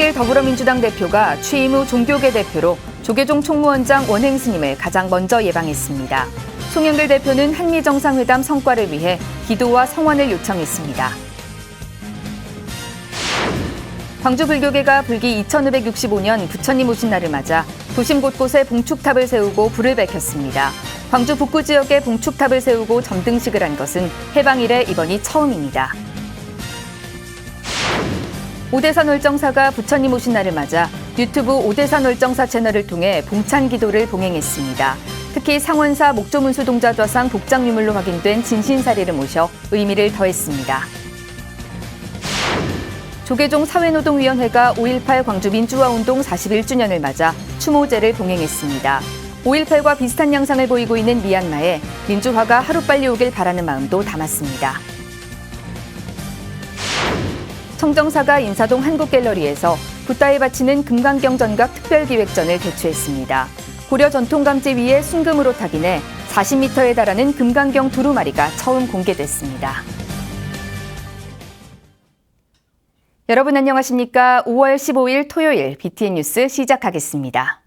송영길 더불어민주당 대표가 취임 후 종교계 대표로 조계종 총무원장 원행 스님을 가장 먼저 예방했습니다. 송영길 대표는 한미 정상회담 성과를 위해 기도와 성원을 요청했습니다. 광주 불교계가 불기 2565년 부처님 오신 날을 맞아 도심 곳곳에 봉축탑을 세우고 불을 밝혔습니다. 광주 북구 지역에 봉축탑을 세우고 점등식을 한 것은 해방 이래 이번이 처음입니다. 오대산 월정사가 부처님 오신 날을 맞아 유튜브 오대산 월정사 채널을 통해 봉찬 기도를 봉행했습니다. 특히 상원사 목조문수 동자좌상 복장 유물로 확인된 진신사리를 모셔 의미를 더했습니다. 조계종 사회노동위원회가 5.18 광주 민주화운동 41주년을 맞아 추모제를 봉행했습니다. 5.18과 비슷한 양상을 보이고 있는 미얀마에 민주화가 하루빨리 오길 바라는 마음도 담았습니다. 청정사가 인사동 한국갤러리에서 붓다에 바치는 금강경 전각 특별기획전을 개최했습니다. 고려 전통감지 위에 순금으로 타긴해 40m에 달하는 금강경 두루마리가 처음 공개됐습니다. 여러분 안녕하십니까? 5월 15일 토요일 BTN 뉴스 시작하겠습니다.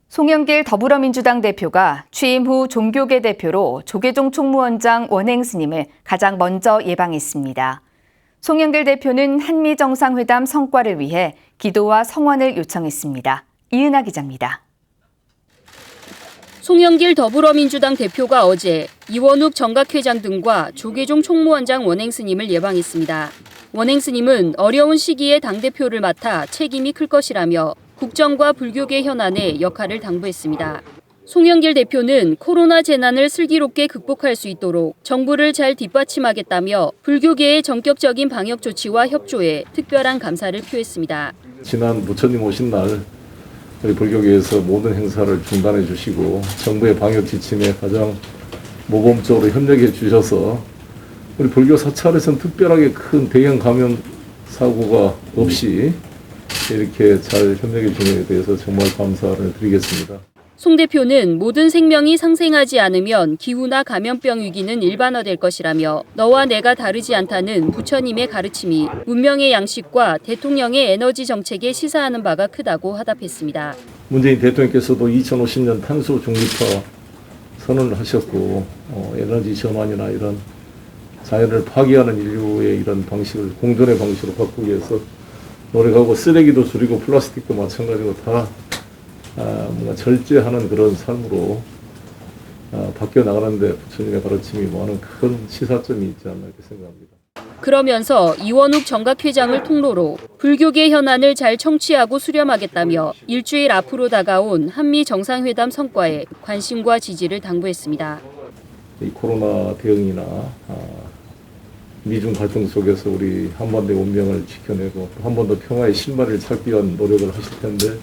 송영길 더불어민주당 대표가 취임 후 종교계 대표로 조계종 총무원장 원행 스님을 가장 먼저 예방했습니다. 송영길 대표는 한미 정상회담 성과를 위해 기도와 성원을 요청했습니다. 이은하 기자입니다. 송영길 더불어민주당 대표가 어제 이원욱 정각회장 등과 조계종 총무원장 원행 스님을 예방했습니다. 원행 스님은 어려운 시기에 당대표를 맡아 책임이 클 것이라며 국정과 불교계 현안에 역할을 당부했습니다. 송영길 대표는 코로나 재난을 슬기롭게 극복할 수 있도록 정부를 잘 뒷받침하겠다며 불교계의 전격적인 방역 조치와 협조에 특별한 감사를 표했습니다. 지난 부처님 오신 날 우리 불교계에서 모든 행사를 중단해 주시고 정부의 방역 지침에 가장 모범적으로 협력해 주셔서 우리 불교 사찰에서는 특별하게 큰 대형 감염 사고가 없이 이렇게 잘 협력해 주는 데 대해서 정말 감사를 드리겠습니다. 송 대표는 모든 생명이 상생하지 않으면 기후나 감염병 위기는 일반화될 것이라며 너와 내가 다르지 않다는 부처님의 가르침이 문명의 양식과 대통령의 에너지 정책에 시사하는 바가 크다고 화답했습니다. 문재인 대통령께서도 2050년 탄소 중립화 선언을 하셨고 에너지 전환이나 이런 자연을 파괴하는 인류의 이런 방식을 공존의 방식으로 바꾸기 위해서 노력하고 쓰레기도 줄이고 플라스틱도 마찬가지로 다 뭔가 절제하는 그런 삶으로 바뀌어 나가는데 부처님의 가르침이 많은 큰 시사점이 있지 않나 이렇게 생각합니다. 그러면서 이원욱 정각회장을 통로로 불교계 현안을 잘 청취하고 수렴하겠다며 일주일 앞으로 다가온 한미 정상회담 성과에 관심과 지지를 당부했습니다. 이 코로나 대응이나 미중 갈등 속에서 우리 한반도의 운명을 지켜내고 한 번 더 평화의 신발을 찾기 위한 노력을 하실 텐데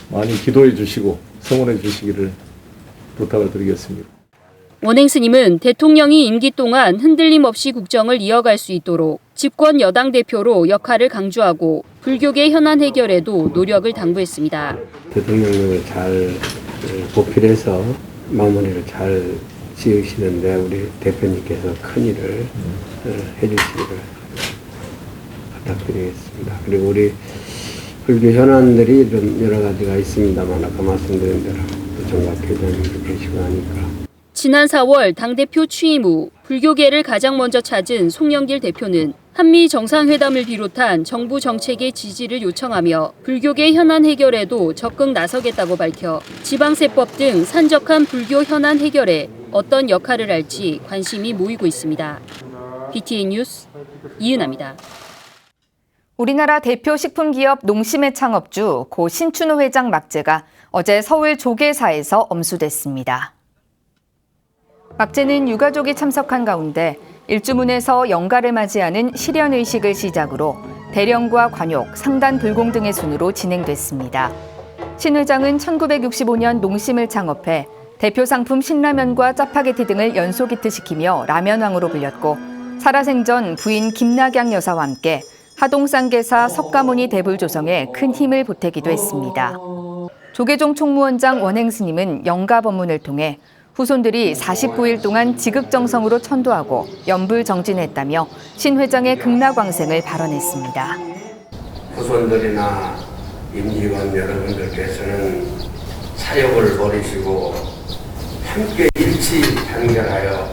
많이 기도해 주시고 성원해 주시기를 부탁을 드리겠습니다. 원행 스님은 대통령이 임기 동안 흔들림 없이 국정을 이어갈 수 있도록 집권 여당 대표로 역할을 강조하고 불교계 현안 해결에도 노력을 당부했습니다. 대통령을 잘 보필해서 마무리를 잘 지으시는데 우리 대표님께서 큰 일을 해주시기를 부탁드리겠습니다. 그리고 우리 불교 현안들이 좀 여러 가지가 있습니다만 아까 말씀드린 대로 정각회장님도 계시고 하니까. 지난 4월 당대표 취임 후 불교계를 가장 먼저 찾은 송영길 대표는 한미 정상회담을 비롯한 정부 정책의 지지를 요청하며 불교계 현안 해결에도 적극 나서겠다고 밝혀 지방세법 등 산적한 불교 현안 해결에 어떤 역할을 할지 관심이 모이고 있습니다. BTN 뉴스 이은하입니다. 우리나라 대표 식품기업 농심의 창업주 고 신춘호 회장 막제가 어제 서울 조계사에서 엄수됐습니다. 막제는 유가족이 참석한 가운데 일주문에서 영가를 맞이하는 실현의식을 시작으로 대령과 관욕, 상단 불공 등의 순으로 진행됐습니다. 신 회장은 1965년 농심을 창업해 대표 상품 신라면과 짜파게티 등을 연속 히트시키며 라면왕으로 불렸고 살아생전 부인 김낙양 여사와 함께 하동상계사 석가모니 대불 조성에 큰 힘을 보태기도 했습니다. 조계종 총무원장 원행 스님은 영가 법문을 통해 후손들이 49일 동안 지극정성으로 천도하고 연불정진했다며 신 회장의 극락왕생을 발언했습니다. 후손들이나 임직원 여러분들께서는 사역을 버리시고 함께 일치 단결하여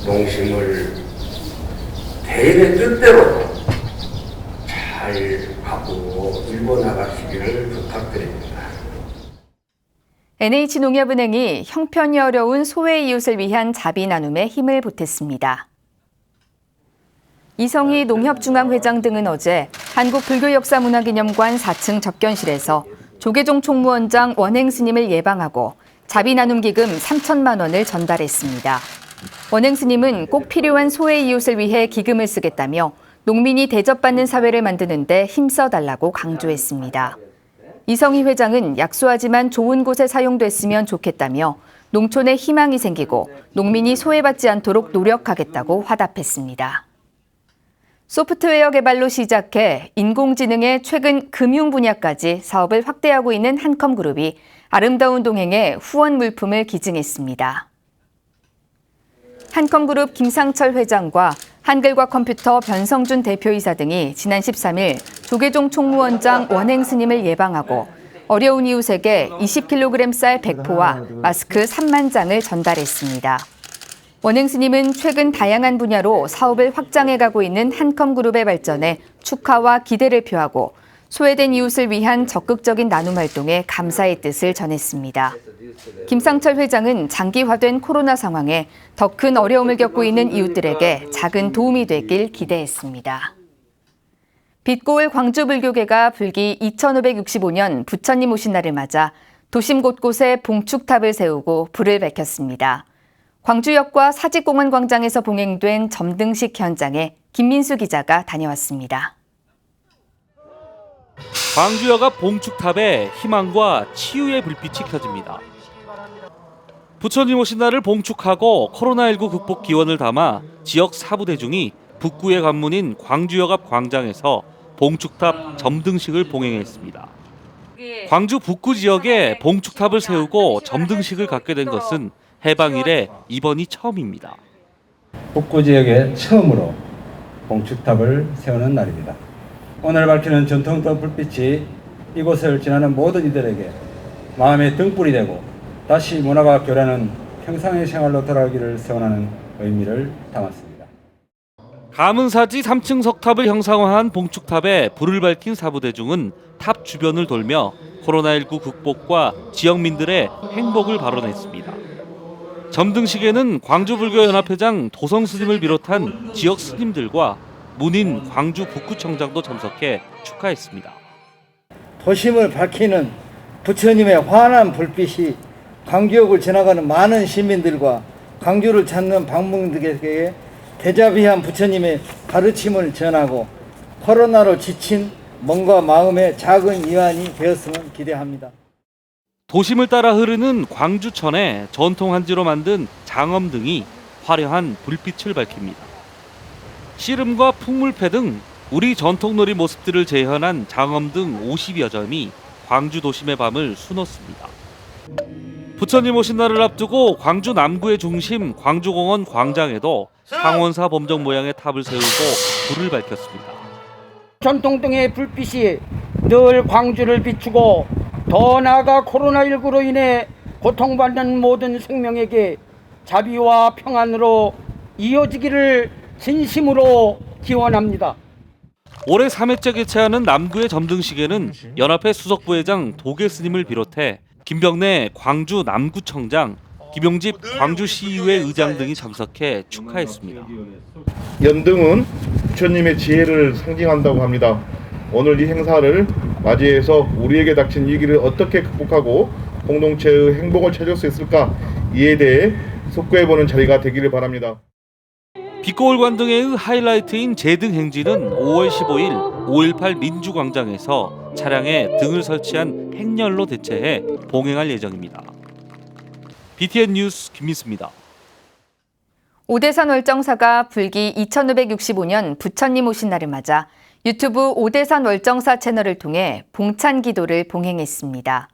농심을 개인의 뜻대로 잘 가꾸고 일궈나가시기를 부탁드립니다. NH농협은행이 형편이 어려운 소외 이웃을 위한 자비 나눔에 힘을 보탰습니다. 이성희 농협중앙회장 등은 어제 한국불교역사문화기념관 4층 접견실에서 조계종 총무원장 원행 스님을 예방하고 자비 나눔 기금 3천만 원을 전달했습니다. 원행 스님은 꼭 필요한 소외 이웃을 위해 기금을 쓰겠다며 농민이 대접받는 사회를 만드는 데 힘써달라고 강조했습니다. 이성희 회장은 약소하지만 좋은 곳에 사용됐으면 좋겠다며 농촌에 희망이 생기고 농민이 소외받지 않도록 노력하겠다고 화답했습니다. 소프트웨어 개발로 시작해 인공지능의 최근 금융 분야까지 사업을 확대하고 있는 한컴그룹이 아름다운 동행에 후원 물품을 기증했습니다. 한컴그룹 김상철 회장과 한글과 컴퓨터 변성준 대표이사 등이 지난 13일 조계종 총무원장 원행 스님을 예방하고 어려운 이웃에게 20kg 쌀 100포와 마스크 3만 장을 전달했습니다. 원행 스님은 최근 다양한 분야로 사업을 확장해가고 있는 한컴그룹의 발전에 축하와 기대를 표하고 소외된 이웃을 위한 적극적인 나눔 활동에 감사의 뜻을 전했습니다. 김상철 회장은 장기화된 코로나 상황에 더 큰 어려움을 겪고 있는 이웃들에게 작은 도움이 되길 기대했습니다. 빛고울 광주불교계가 불기 2565년 부처님 오신 날을 맞아 도심 곳곳에 봉축탑을 세우고 불을 밝혔습니다. 광주역과 사직공원 광장에서 봉행된 점등식 현장에 김민수 기자가 다녀왔습니다. 광주역 앞 봉축탑에 희망과 치유의 불빛이 켜집니다. 부처님 오신 날을 봉축하고 코로나19 극복 기원을 담아 지역 사부대중이 북구의 관문인 광주역 앞 광장에서 봉축탑 점등식을 봉행했습니다. 광주 북구 지역에 봉축탑을 세우고 점등식을 갖게 된 것은 해방 이래 이번이 처음입니다. 북구 지역에 처음으로 봉축탑을 세우는 날입니다. 오늘 밝히는 전통적 불빛이 이곳을 지나는 모든 이들에게 마음의 등불이 되고 다시 문화가 교류하는 평상의 생활로 돌아가기를 소원하는 의미를 담았습니다. 가문사지 3층 석탑을 형상화한 봉축탑에 불을 밝힌 사부대중은 탑 주변을 돌며 코로나19 극복과 지역민들의 행복을 발언했습니다. 점등식에는 광주불교연합회장 도성스님을 비롯한 지역 스님들과 문인 광주 북구청장도 참석해 축하했습니다. 도심을 밝히는 부처님의 환한 불빛이 광주역을 지나가는 많은 시민들과 광주를 찾는 방문객에게 대자비한 부처님의 가르침을 전하고 코로나로 지친 몸과 마음의 작은 이완이 되었으면 기대합니다. 도심을 따라 흐르는 광주천에 전통 한지로 만든 장엄 등이 화려한 불빛을 밝힙니다. 씨름과 풍물패 등 우리 전통놀이 모습들을 재현한 장엄 등 50여 점이 광주 도심의 밤을 수놓습니다. 부처님 오신 날을 앞두고 광주 남구의 중심 광주공원 광장에도 상원사 범정 모양의 탑을 세우고 불을 밝혔습니다. 전통등의 불빛이 늘 광주를 비추고 더 나아가 코로나19로 인해 고통받는 모든 생명에게 자비와 평안으로 이어지기를 진심으로 기원합니다. 올해 3회째 개최하는 남구의 점등식에는 연합회 수석부회장 도계스님을 비롯해 김병래 광주 남구청장, 김용집 광주시의회 의장 등이 참석해 축하했습니다. 연등은 부처님의 지혜를 상징한다고 합니다. 오늘 이 행사를 맞이해서 우리에게 닥친 위기를 어떻게 극복하고 공동체의 행복을 찾을 수 있을까, 이에 대해 숙고해보는 자리가 되기를 바랍니다. 빛고울 관등의 하이라이트인 제등 행진은 5월 15일 5.18 민주광장에서 차량에 등을 설치한 행렬로 대체해 봉행할 예정입니다. BTN 뉴스 김민수입니다. 오대산 월정사가 불기 2565년 부처님 오신 날을 맞아 유튜브 오대산 월정사 채널을 통해 봉찬 기도를 봉행했습니다.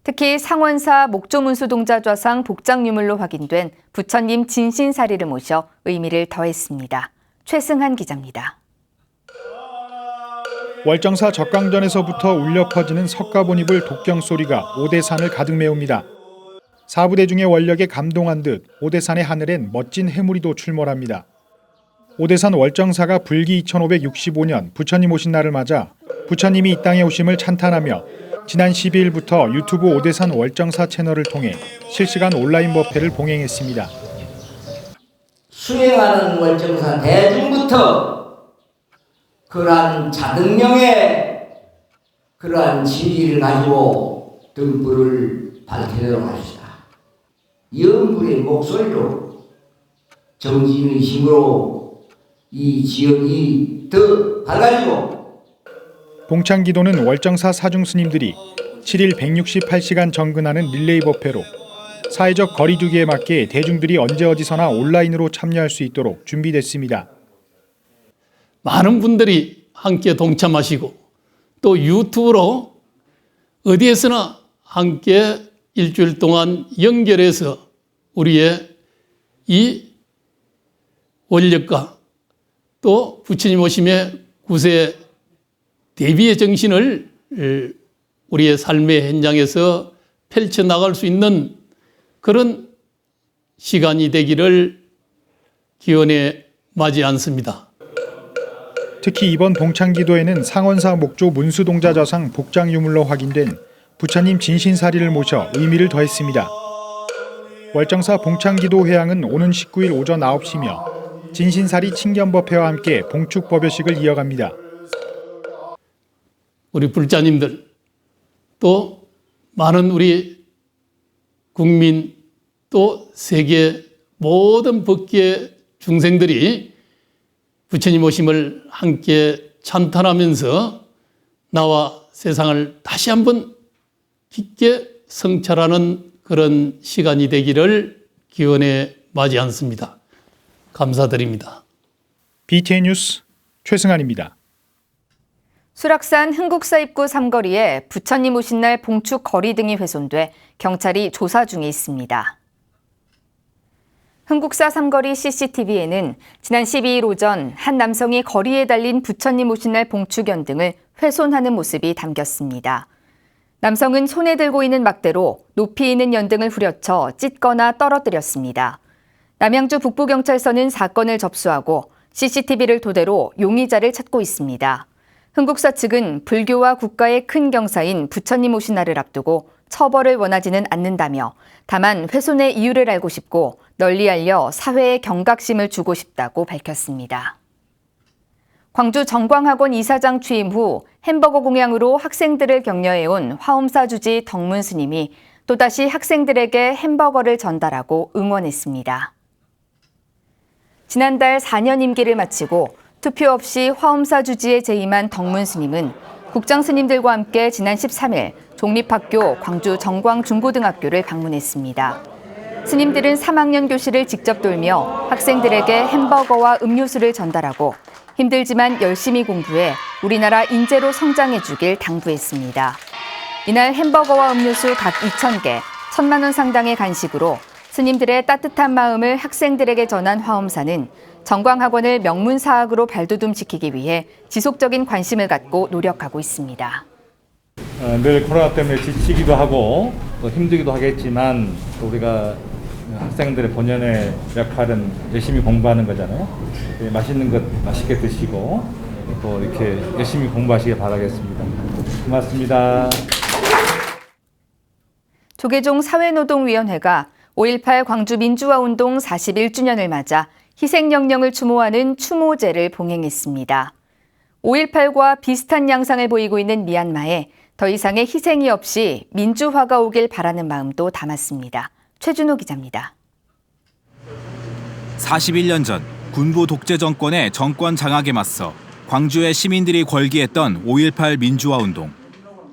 특히 상원사 목조문수동자 좌상 복장유물로 확인된 부처님 진신사리를 모셔 의미를 더했습니다. 최승한 기자입니다. 월정사 적강전에서부터 울려 퍼지는 석가모니불 독경 소리가 오대산을 가득 메웁니다. 사부대중의 원력에 감동한 듯 오대산의 하늘엔 멋진 해무리도 출몰합니다. 오대산 월정사가 불기 2565년 부처님 오신 날을 맞아 부처님이 이 땅에 오심을 찬탄하며 지난 12일부터 유튜브 오대산 월정사 채널을 통해 실시간 온라인 법회를 봉행했습니다. 수행하는 월정사 대중부터 그러한 자등령의 그러한 진리를 가지고 등불을 밝히도록 합시다. 영불의 목소리로 정진의 힘으로 이 지역이 더 밝아지고 봉창기도는 월정사 사중스님들이 7일 168시간 정근하는 릴레이 법회로 사회적 거리두기에 맞게 대중들이 언제 어디서나 온라인으로 참여할 수 있도록 준비됐습니다. 많은 분들이 함께 동참하시고 또 유튜브로 어디에서나 함께 일주일 동안 연결해서 우리의 이 원력과 또 부처님 오심의 구세 대비의 정신을 우리의 삶의 현장에서 펼쳐나갈 수 있는 그런 시간이 되기를 기원해 마지 않습니다. 특히 이번 봉창기도에는 상원사 목조 문수동자저상 복장유물로 확인된 부처님 진신사리를 모셔 의미를 더했습니다. 월정사 봉창기도 회향은 오는 19일 오전 9시며 진신사리 칭견법회와 함께 봉축법요식을 이어갑니다. 우리 불자님들 또 많은 우리 국민 또 세계 모든 법계 중생들이 부처님 오심을 함께 찬탄하면서 나와 세상을 다시 한번 깊게 성찰하는 그런 시간이 되기를 기원해 마지 않습니다. 감사드립니다. BTN 뉴스 최승환입니다. 수락산 흥국사 입구 삼거리에 부처님 오신 날 봉축 거리 등이 훼손돼 경찰이 조사 중에 있습니다. 흥국사 삼거리 CCTV에는 지난 12일 오전 한 남성이 거리에 달린 부처님 오신 날 봉축연 등을 훼손하는 모습이 담겼습니다. 남성은 손에 들고 있는 막대로 높이 있는 연등을 후려쳐 찢거나 떨어뜨렸습니다. 남양주 북부경찰서는 사건을 접수하고 CCTV를 토대로 용의자를 찾고 있습니다. 흥국사 측은 불교와 국가의 큰 경사인 부처님 오신 날을 앞두고 처벌을 원하지는 않는다며 다만 훼손의 이유를 알고 싶고 널리 알려 사회에 경각심을 주고 싶다고 밝혔습니다. 광주 정광학원 이사장 취임 후 햄버거 공양으로 학생들을 격려해온 화엄사 주지 덕문 스님이 또다시 학생들에게 햄버거를 전달하고 응원했습니다. 지난달 4년 임기를 마치고 투표 없이 화엄사 주지에 재임한 덕문 스님은 국장 스님들과 함께 지난 13일 종립학교 광주 정광중고등학교를 방문했습니다. 스님들은 3학년 교실을 직접 돌며 학생들에게 햄버거와 음료수를 전달하고 힘들지만 열심히 공부해 우리나라 인재로 성장해주길 당부했습니다. 이날 햄버거와 음료수 각 2,000개, 1,000만 원 상당의 간식으로 스님들의 따뜻한 마음을 학생들에게 전한 화엄사는 정광학원을 명문사학으로 발돋움시키기 위해 지속적인 관심을 갖고 노력하고 있습니다. 늘 코로나 때문에 지치기도 하고 또 힘들기도 하겠지만 또 우리가 학생들의 본연의 역할은 열심히 공부하는 거잖아요. 맛있는 것 맛있게 드시고 또 이렇게 열심히 공부하시길 바라겠습니다. 고맙습니다. 조계종 사회노동위원회가 5.18 광주 민주화운동 41주년을 맞아 희생영령을 추모하는 추모제를 봉행했습니다. 5.18과 비슷한 양상을 보이고 있는 미얀마에 더 이상의 희생이 없이 민주화가 오길 바라는 마음도 담았습니다. 최준호 기자입니다. 41년 전 군부 독재 정권의 정권 장악에 맞서 광주의 시민들이 걸기했던 5.18 민주화운동.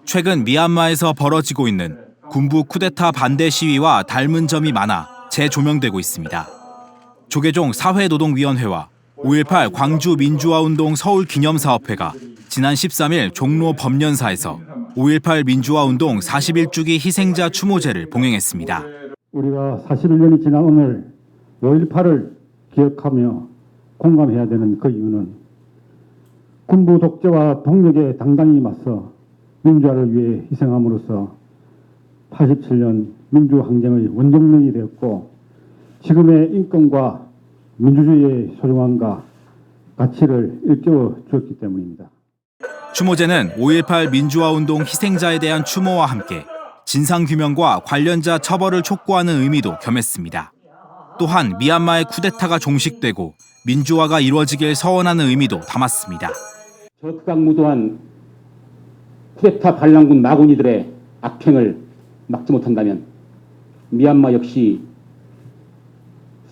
최근 미얀마에서 벌어지고 있는 군부 쿠데타 반대 시위와 닮은 점이 많아 재조명되고 있습니다. 조계종 사회노동위원회와 5.18 광주 민주화운동 서울기념사업회가 지난 13일 종로 법련사에서 5.18 민주화운동 41주기 희생자 추모제를 봉행했습니다. 우리가 41년이 지난 오늘 5.18을 기억하며 공감해야 되는 그 이유는 군부 독재와 폭력에 당당히 맞서 민주화를 위해 희생함으로써 87년 민주항쟁의 원동력이 되었고 지금의 인권과 민주주의의 소중함과 가치를 일깨워 주었기 때문입니다. 추모제는 5.18 민주화운동 희생자에 대한 추모와 함께 진상규명과 관련자 처벌을 촉구하는 의미도 겸했습니다. 또한 미얀마의 쿠데타가 종식되고 민주화가 이루어지길 서원하는 의미도 담았습니다. 적각무도한 쿠데타 반란군 마구니들의 악행을 막지 못한다면 미얀마 역시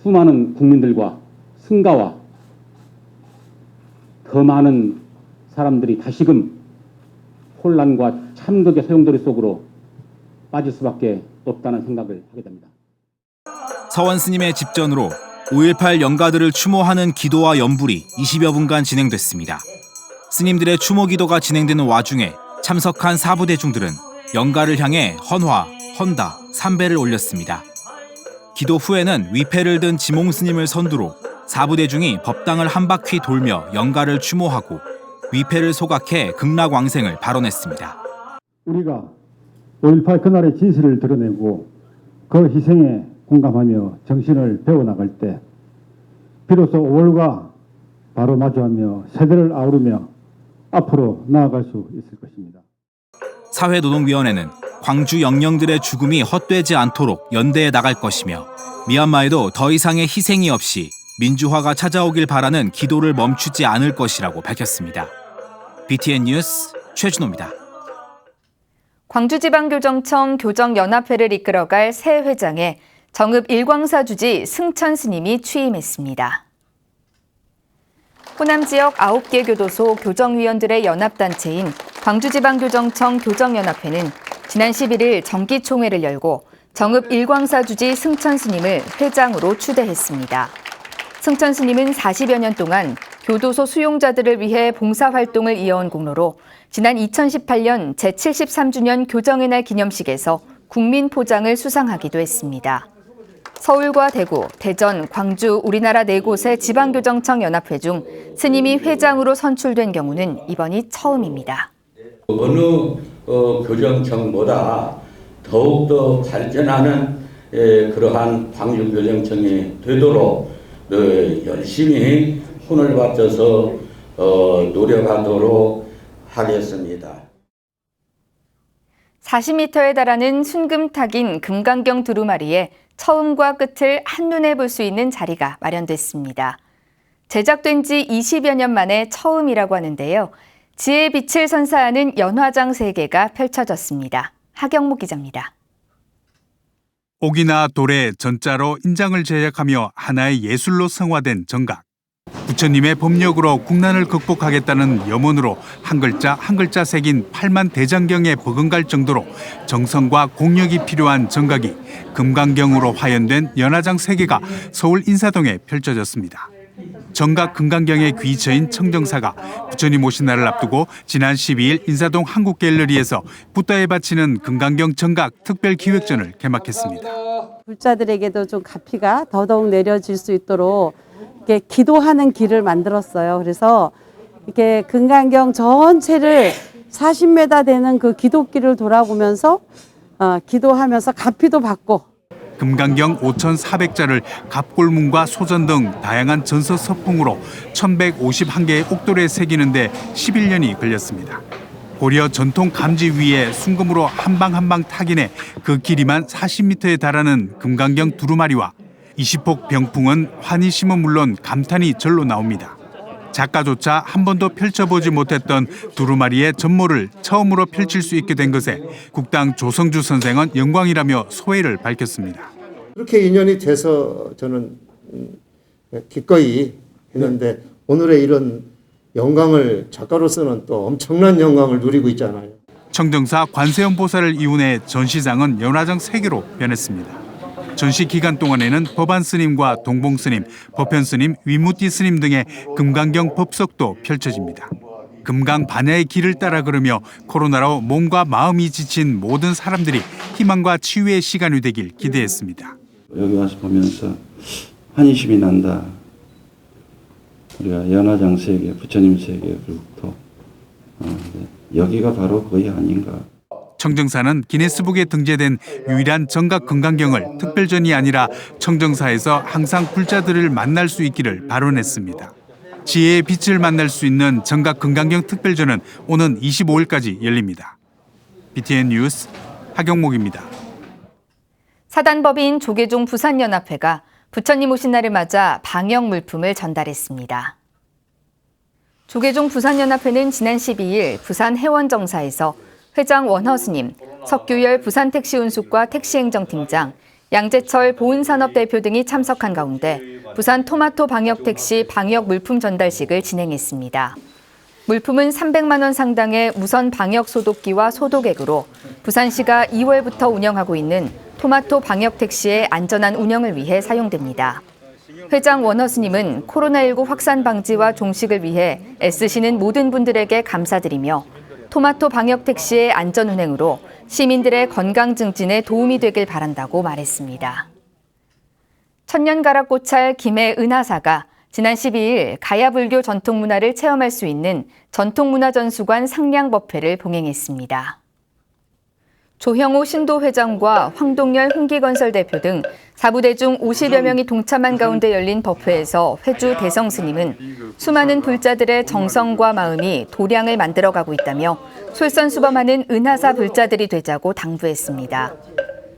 수많은 국민들과 승가와 더 많은 사람들이 다시금 혼란과 참극의 소용돌이 속으로 빠질 수밖에 없다는 생각을 하게 됩니다. 서원 스님의 집전으로 5.18 영가들을 추모하는 기도와 연불이 20여 분간 진행됐습니다. 스님들의 추모 기도가 진행되는 와중에 참석한 사부대중들은 영가를 향해 헌화, 헌다, 삼배를 올렸습니다. 기도 후에는 위패를 든 지몽 스님을 선두로 사부대중이 법당을 한 바퀴 돌며 영가를 추모하고 위패를 소각해 극락왕생을 발언했습니다. 우리가 5.18 그날의 진실을 드러내고 그 희생에 공감하며 정신을 배워나갈 때 비로소 5월과 바로 마주하며 세대를 아우르며 앞으로 나아갈 수 있을 것입니다. 사회노동위원회는 광주 영령들의 죽음이 헛되지 않도록 연대해 나갈 것이며 미얀마에도 더 이상의 희생이 없이 민주화가 찾아오길 바라는 기도를 멈추지 않을 것이라고 밝혔습니다. BTN 뉴스 최준호입니다. 광주지방교정청 교정연합회를 이끌어갈 새 회장에 정읍 일광사 주지 승천 스님이 취임했습니다. 호남 지역 9개 교도소 교정위원들의 연합단체인 광주지방교정청 교정연합회는 지난 11일 정기총회를 열고 정읍 일광사 주지 승천 스님을 회장으로 추대했습니다. 승천 스님은 40여 년 동안 교도소 수용자들을 위해 봉사활동을 이어온 공로로 지난 2018년 제73주년 교정의 날 기념식에서 국민포장을 수상하기도 했습니다. 서울과 대구, 대전, 광주 우리나라 4곳의 지방교정청 연합회 중 스님이 회장으로 선출된 경우는 이번이 처음입니다. 어느 교정청보다 더욱더 발전하는 그러한 광주교정청이 되도록 열심히 혼을 바쳐서 노력하도록 하겠습니다. 40m에 달하는 순금탁인 금강경 두루마리에 처음과 끝을 한눈에 볼 수 있는 자리가 마련됐습니다. 제작된 지 20여 년 만에 처음이라고 하는데요. 지혜의 빛을 선사하는 연화장 3개가 펼쳐졌습니다. 하경목 기자입니다. 옥이나 돌에 전자로 인장을 제작하며 하나의 예술로 성화된 정각. 부처님의 법력으로 국난을 극복하겠다는 염원으로 한 글자 새긴 8만 대장경에 버금갈 정도로 정성과 공력이 필요한 정각이 금강경으로 화연된 연화장 3개가 서울 인사동에 펼쳐졌습니다. 정각 금강경의 귀처인 청정사가 부처님 오신 날을 앞두고 지난 12일 인사동 한국갤러리에서 붓다에 바치는 금강경 정각 특별기획전을 개막했습니다. 불자들에게도 좀 가피가 더더욱 내려질 수 있도록 이렇게 기도하는 길을 만들었어요. 그래서 이렇게 금강경 전체를 40m 되는 그 기도길을 돌아보면서 기도하면서 가피도 받고 금강경 5,400자를 갑골문과 소전 등 다양한 전서 서풍으로 1,151개의 옥돌에 새기는데 11년이 걸렸습니다. 고려 전통 감지 위에 순금으로 한 방 한 방 타긴해 그 길이만 40m에 달하는 금강경 두루마리와 20폭 병풍은 환희심은 물론 감탄이 절로 나옵니다. 작가조차 한 번도 펼쳐보지 못했던 두루마리의 전모를 처음으로 펼칠 수 있게 된 것에 국당 조성주 선생은 영광이라며 소회를 밝혔습니다. 그렇게 인연이 돼서 저는 기꺼이 했는데 오늘의 이런 영광을 작가로서는 또 엄청난 영광을 누리고 있잖아요. 청정사 관세음 보살을 이훈해 전시장은 연화장 3개로 변했습니다. 전시 기간 동안에는 법안 스님과 동봉 스님, 법현 스님, 위무띠 스님 등의 금강경 법석도 펼쳐집니다. 금강 반야의 길을 따라 걸으며 코로나로 몸과 마음이 지친 모든 사람들이 희망과 치유의 시간이 되길 기대했습니다. 여기 와서 보면서 환희심이 난다. 우리가 연화장 세계, 부처님 세계로부터 여기가 바로 거의 아닌가. 청정사는 기네스북에 등재된 유일한 정각 건강경을 특별전이 아니라 청정사에서 항상 불자들을 만날 수 있기를 발언했습니다. 지혜의 빛을 만날 수 있는 정각 건강경 특별전은 오는 25일까지 열립니다. BTN 뉴스 하경목입니다. 사단법인 조계종 부산연합회가 부처님 오신 날을 맞아 방역 물품을 전달했습니다. 조계종 부산연합회는 지난 12일 부산 해원정사에서 회장 원허스님, 석규열 부산택시운수과 택시행정팀장, 양재철 보은산업대표 등이 참석한 가운데 부산 토마토 방역택시 방역 물품 전달식을 진행했습니다. 물품은 300만 원 상당의 무선 방역 소독기와 소독액으로 부산시가 2월부터 운영하고 있는 토마토 방역택시의 안전한 운영을 위해 사용됩니다. 회장 원허스님은 코로나19 확산 방지와 종식을 위해 애쓰시는 모든 분들에게 감사드리며 토마토 방역택시의 안전 운행으로 시민들의 건강 증진에 도움이 되길 바란다고 말했습니다. 천년가락고찰 김해 은하사가 지난 12일 가야불교 전통문화를 체험할 수 있는 전통문화전수관 상량법회를 봉행했습니다. 조형호 신도회장과 황동열 흥기건설 대표 등 사부대중 50여 명이 동참한 가운데 열린 법회에서 회주 대성스님은 수많은 불자들의 정성과 마음이 도량을 만들어가고 있다며 솔선수범하는 은하사 불자들이 되자고 당부했습니다.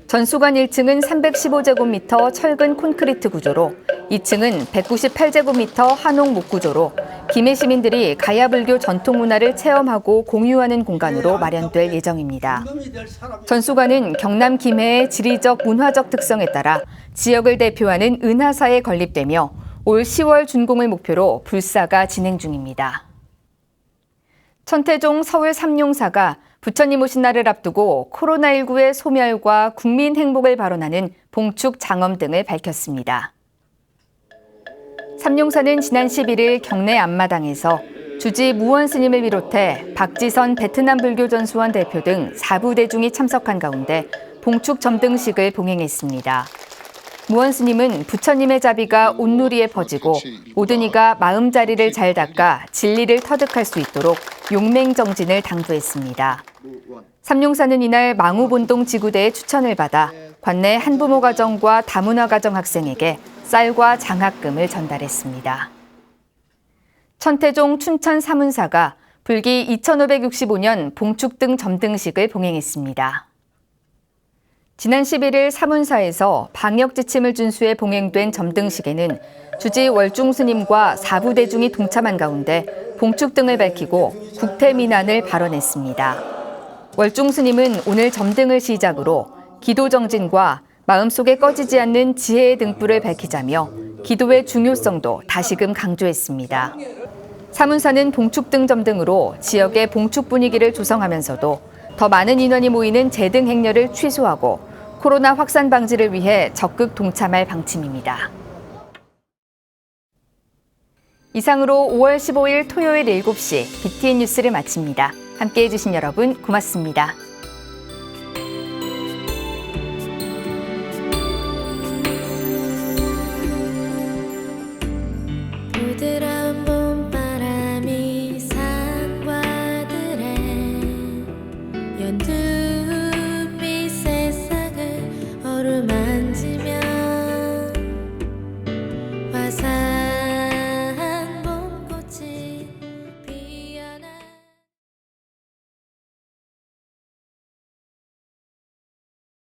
전수관 1층은 315제곱미터 철근 콘크리트 구조로 2층은 198제곱미터 한옥 목구조로 김해 시민들이 가야불교 전통문화를 체험하고 공유하는 공간으로 마련될 예정입니다. 전수관은 경남 김해의 지리적 문화적 특성에 따라 지역을 대표하는 은하사에 건립되며 올 10월 준공을 목표로 불사가 진행 중입니다. 천태종 서울 삼룡사가 부처님 오신 날을 앞두고 코로나19의 소멸과 국민 행복을 발언하는 봉축 장엄 등을 밝혔습니다. 삼룡사는 지난 11일 경내 앞마당에서 주지 무원 스님을 비롯해 박지선 베트남 불교전수원 대표 등 4부대중이 참석한 가운데 봉축 점등식을 봉행했습니다. 무원 스님은 부처님의 자비가 온누리에 퍼지고 모든 이가 마음자리를 잘 닦아 진리를 터득할 수 있도록 용맹정진을 당부했습니다. 삼룡사는 이날 망우본동 지구대의 추천을 받아 관내 한부모 가정과 다문화 가정 학생에게 쌀과 장학금을 전달했습니다. 천태종 춘천 사문사가 불기 2565년 봉축 등 점등식을 봉행했습니다. 지난 11일 사문사에서 방역 지침을 준수해 봉행된 점등식에는 주지 월중 스님과 4부대중이 동참한 가운데 봉축 등을 밝히고 국태민안을 발언했습니다. 월중 스님은 오늘 점등을 시작으로 기도 정진과 마음속에 꺼지지 않는 지혜의 등불을 밝히자며 기도의 중요성도 다시금 강조했습니다. 사문사는 봉축 등 점등으로 지역의 봉축 분위기를 조성하면서도 더 많은 인원이 모이는 재등 행렬을 취소하고 코로나 확산 방지를 위해 적극 동참할 방침입니다. 이상으로 5월 15일 토요일 7시 BTN 뉴스를 마칩니다. 함께해 주신 여러분 고맙습니다. 부드러운 봄바람이 산과들의 연두빛 세상을 오르막